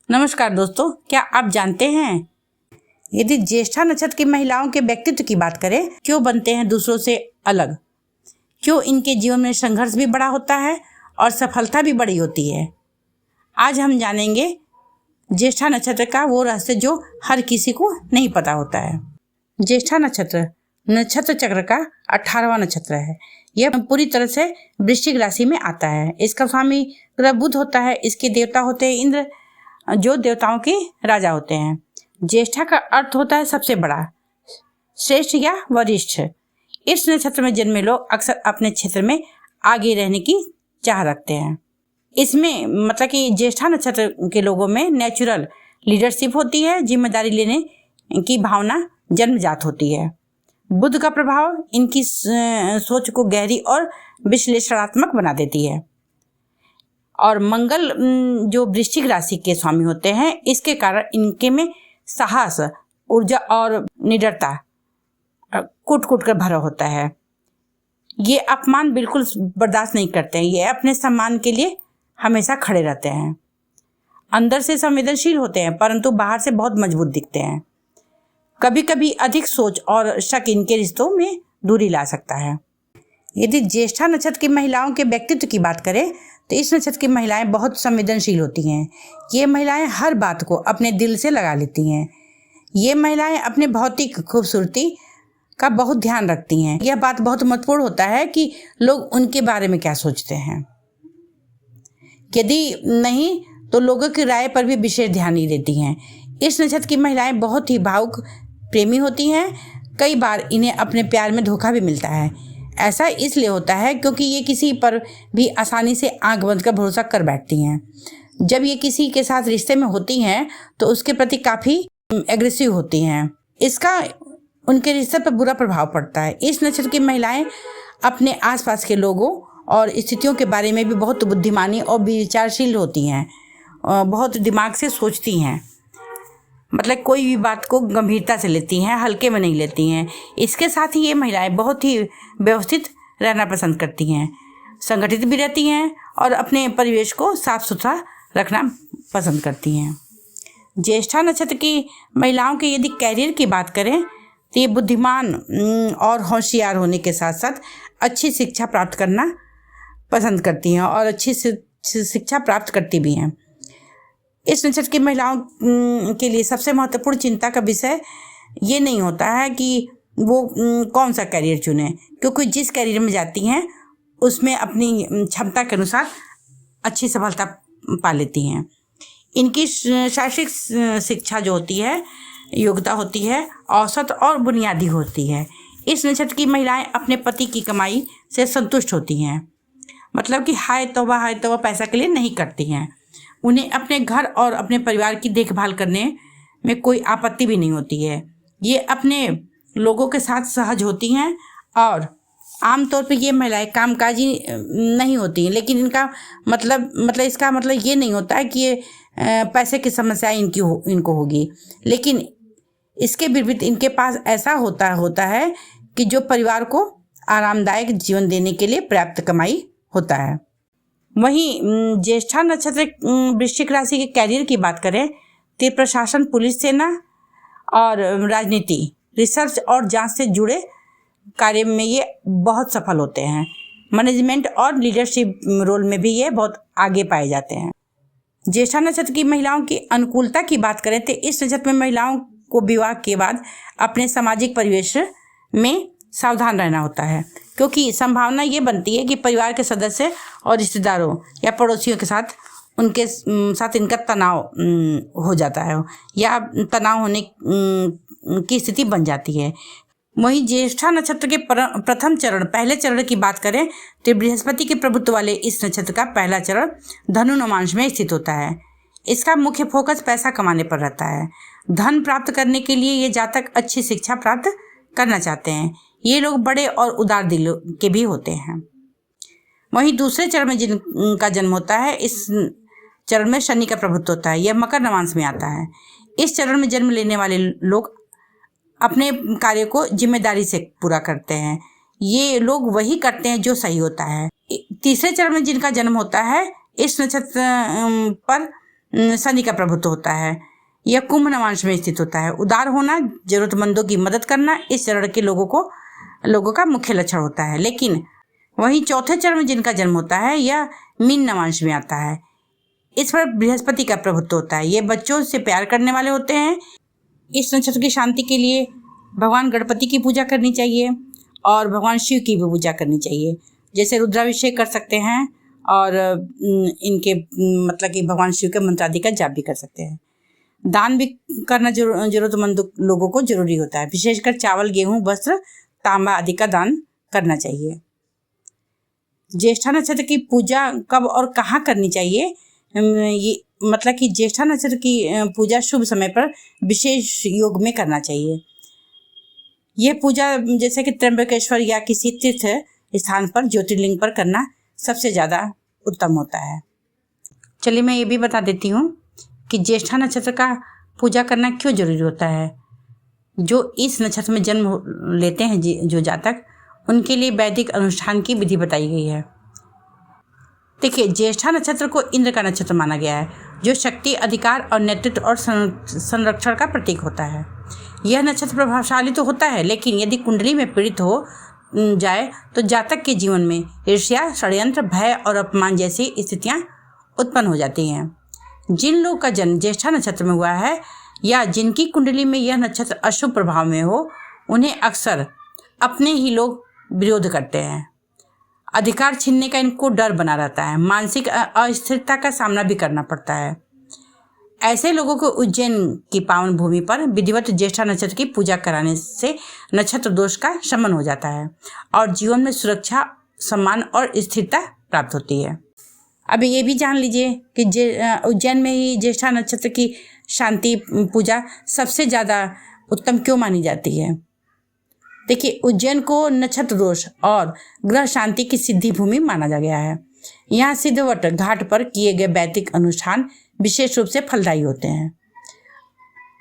नमस्कार दोस्तों, क्या आप जानते हैं यदि ज्येष्ठा नक्षत्र की महिलाओं के व्यक्तित्व की बात करें, क्यों बनते हैं दूसरों से अलग, क्यों इनके जीवन में संघर्ष भी बड़ा होता है और सफलता भी बड़ी होती है। आज हम जानेंगे ज्येष्ठा नक्षत्र का वो रहस्य जो हर किसी को नहीं पता होता है। ज्येष्ठा नक्षत्र चक्र का 18वां नक्षत्र है। यह पूरी तरह से वृश्चिक राशि में आता है। इसका स्वामी ग्रह बुध होता है। इसके देवता होते हैं इंद्र, जो देवताओं के राजा होते हैं। ज्येष्ठा का अर्थ होता है सबसे बड़ा, श्रेष्ठ या वरिष्ठ। इस नक्षत्र में जन्मे लोग अक्सर अपने क्षेत्र में आगे रहने की चाह रखते हैं। इसमें मतलब कि ज्येष्ठा नक्षत्र के लोगों में नेचुरल लीडरशिप होती है, जिम्मेदारी लेने की भावना जन्मजात होती है। बुध का प्रभाव इनकी सोच को गहरी और विश्लेषणात्मक बना देती है। और मंगल जो वृश्चिक राशि के स्वामी होते हैं, इसके कारण इनके में साहस, ऊर्जा और निडरता कूट कूट कर भरा होता है। ये अपमान बिल्कुल बर्दाश्त नहीं करते हैं। ये अपने सम्मान के लिए हमेशा खड़े रहते हैं। अंदर से संवेदनशील होते हैं, परंतु बाहर से बहुत मजबूत दिखते हैं। कभी कभी अधिक सोच और शक इनके रिश्तों में दूरी ला सकता है। यदि ज्येष्ठा नक्षत्र की महिलाओं के व्यक्तित्व की बात करें तो इस नक्षत्र की महिलाएं बहुत संवेदनशील होती हैं। ये महिलाएं हर बात को अपने दिल से लगा लेती हैं। ये महिलाएं अपने भौतिक खूबसूरती का बहुत ध्यान रखती हैं। यह बात बहुत महत्वपूर्ण होता है कि लोग उनके बारे में क्या सोचते हैं। यदि नहीं तो लोगों की राय पर भी विशेष ध्यान नहीं देती हैं। इस नक्षत्र की महिलाएं बहुत ही भावुक प्रेमी होती हैं। कई बार इन्हें अपने प्यार में धोखा भी मिलता है। ऐसा इसलिए होता है क्योंकि ये किसी पर भी आसानी से आंख बंद कर भरोसा कर बैठती हैं। जब ये किसी के साथ रिश्ते में होती हैं तो उसके प्रति काफ़ी एग्रेसिव होती हैं। इसका उनके रिश्ते पर बुरा प्रभाव पड़ता है। इस नक्षत्र की महिलाएं अपने आसपास के लोगों और स्थितियों के बारे में भी बहुत बुद्धिमानी और विचारशील होती हैं। बहुत दिमाग से सोचती हैं, मतलब कोई भी बात को गंभीरता से लेती हैं, हल्के में नहीं लेती हैं। इसके साथ ही ये महिलाएं बहुत ही व्यवस्थित रहना पसंद करती हैं, संगठित भी रहती हैं और अपने परिवेश को साफ सुथरा रखना पसंद करती हैं। ज्येष्ठा नक्षत्र की महिलाओं के यदि कैरियर की बात करें तो ये बुद्धिमान और होशियार होने के साथ साथ अच्छी शिक्षा प्राप्त करना पसंद करती हैं और अच्छी शिक्षा प्राप्त करती भी हैं। इस नक्षत्र की महिलाओं के लिए सबसे महत्वपूर्ण चिंता का विषय ये नहीं होता है कि वो कौन सा करियर चुने, क्योंकि जिस करियर में जाती हैं उसमें अपनी क्षमता के अनुसार अच्छी सफलता पा लेती हैं। इनकी शैक्षिक शिक्षा जो होती है, योग्यता होती है, औसत और बुनियादी होती है। इस नक्षत्र की महिलाएं अपने पति की कमाई से संतुष्ट होती हैं, मतलब कि हाय तौबा पैसा के लिए नहीं करती हैं। उन्हें अपने घर और अपने परिवार की देखभाल करने में कोई आपत्ति भी नहीं होती है। ये अपने लोगों के साथ सहज होती हैं और आमतौर पर ये महिलाएं कामकाजी नहीं होती हैं, लेकिन इनका मतलब इसका मतलब ये नहीं होता है कि ये पैसे की समस्या इनको होगी, लेकिन इसके विपरीत इनके पास ऐसा होता है कि जो परिवार को आरामदायक जीवन देने के लिए पर्याप्त कमाई होता है। वहीं ज्येष्ठा नक्षत्र वृश्चिक राशि के कैरियर की बात करें तो प्रशासन, पुलिस, सेना और राजनीति, रिसर्च और जांच से जुड़े कार्य में ये बहुत सफल होते हैं। मैनेजमेंट और लीडरशिप रोल में भी ये बहुत आगे पाए जाते हैं। ज्येष्ठा नक्षत्र की महिलाओं की अनुकूलता की बात करें तो इस नक्षत्र में महिलाओं को विवाह के बाद अपने सामाजिक परिवेश में सावधान रहना होता है, क्योंकि संभावना ये बनती है कि परिवार के सदस्य और रिश्तेदारों या पड़ोसियों के साथ इनका तनाव हो जाता है या तनाव होने की स्थिति बन जाती है। वहीं ज्येष्ठा नक्षत्र के पहले चरण की बात करें तो बृहस्पति के प्रभुत्व वाले इस नक्षत्र का पहला चरण धनु नवांश में स्थित होता है। इसका मुख्य फोकस पैसा कमाने पर रहता है। धन प्राप्त करने के लिए ये जातक अच्छी शिक्षा प्राप्त करना चाहते हैं। ये लोग बड़े और उदार दिल के भी होते हैं। वहीं दूसरे चरण में जिनका जन्म होता है, इस चरण में शनि का प्रभुत्व होता है। यह मकर नवांश में आता है। इस चरण में जन्म लेने वाले लोग अपने कार्य को जिम्मेदारी से पूरा करते हैं। ये लोग वही करते हैं जो सही होता है। तीसरे चरण में जिनका जन्म होता है, इस नक्षत्र पर शनि का प्रभुत्व होता है। यह कुंभ नवांश में स्थित होता है। उदार होना, जरूरतमंदों की मदद करना इस चरण के लोगों का मुख्य लक्षण होता है। लेकिन वहीं चौथे चरण में जिनका जन्म होता है यह मीन नवांश में आता है। इस पर बृहस्पति का प्रभुत्व होता है। ये बच्चों से प्यार करने वाले होते हैं। इस नक्षत्र की शांति के लिए भगवान गणपति की पूजा करनी चाहिए और भगवान शिव की भी पूजा करनी चाहिए। जैसे रुद्राभिषेक कर सकते हैं और इनके मतलब कि भगवान शिव के मंत्र आदि का जाप भी कर सकते हैं। दान भी करना जरूरतमंद लोगों को जरूरी होता है। विशेषकर चावल, गेहूं, वस्त्र, तांबा आदि का दान करना चाहिए। ज्येष्ठा नक्षत्र की पूजा कब और कहाँ करनी चाहिए? ये मतलब कि ज्येष्ठा नक्षत्र की पूजा शुभ समय पर विशेष योग में करना चाहिए। यह पूजा जैसे कि त्र्यंबकेश्वर या किसी तीर्थ स्थान पर ज्योतिर्लिंग पर करना सबसे ज़्यादा उत्तम होता है। चलिए मैं ये भी बता देती हूँ कि ज्येष्ठा नक्षत्र का पूजा करना क्यों जरूरी होता है। जो इस नक्षत्र में जन्म लेते हैं जो जातक, उनके लिए वैदिक अनुष्ठान की विधि बताई गई है। देखिए, ज्येष्ठा नक्षत्र को इंद्र का नक्षत्र माना गया है, जो शक्ति, अधिकार और नेतृत्व और संरक्षण का प्रतीक होता है। यह नक्षत्र प्रभावशाली तो होता है, लेकिन यदि कुंडली में पीड़ित हो जाए तो जातक के जीवन में ईर्ष्या, षड्यंत्र, भय और अपमान जैसी स्थितियां उत्पन्न हो जाती हैं। जिन लोगों का जन्म ज्येष्ठा नक्षत्र में हुआ है या जिनकी कुंडली में यह नक्षत्र अशुभ प्रभाव में हो, उन्हें अक्सर अपने ही लोग विरोध करते हैं। अधिकार छीनने का इनको डर बना रहता है। मानसिक अस्थिरता का सामना भी करना पड़ता है। ऐसे लोगों को उज्जैन की पावन भूमि पर विधिवत ज्येष्ठा नक्षत्र की पूजा कराने से नक्षत्र दोष का शमन हो जाता है और जीवन में सुरक्षा, सम्मान और स्थिरता प्राप्त होती है। अब ये भी जान लीजिए कि उज्जैन में ही ज्येष्ठा नक्षत्र की शांति पूजा सबसे ज़्यादा उत्तम क्यों मानी जाती है। देखिए, उज्जैन को नक्षत्र दोष और ग्रह शांति की सिद्धि भूमि माना जा गया है। यहाँ सिद्धवट घाट पर किए गए वैदिक अनुष्ठान विशेष रूप से फलदायी होते हैं।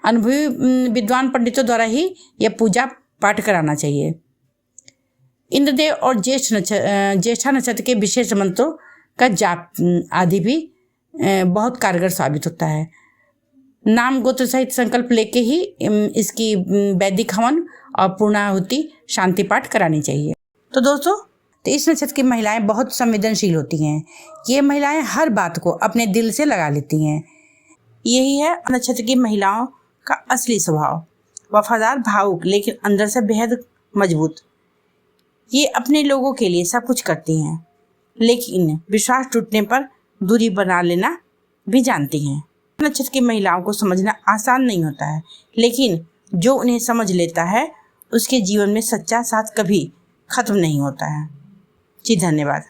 अनुभवी विद्वान पंडितों द्वारा ही यह पूजा पाठ कराना चाहिए। इंद्रदेव और ज्येष्ठा नक्षत्र के विशेष मंत्रों का जाप आदि भी बहुत कारगर साबित होता है। नाम गोत्र सहित संकल्प लेके ही इसकी वैदिक हवन और पूर्णाहुति शांति पाठ करानी चाहिए। तो दोस्तों, इस नक्षत्र की महिलाएं बहुत संवेदनशील होती हैं। ये महिलाएं हर बात को अपने दिल से लगा लेती हैं। यही है नक्षत्र की महिलाओं का असली स्वभाव। वफादार, भावुक, लेकिन अंदर से बेहद मजबूत। ये अपने लोगों के लिए सब कुछ करती हैं, लेकिन विश्वास टूटने पर दूरी बना लेना भी जानती हैं। नक्षत्र की महिलाओं को समझना आसान नहीं होता है, लेकिन जो उन्हें समझ लेता है उसके जीवन में सच्चा साथ कभी खत्म नहीं होता है। जी धन्यवाद।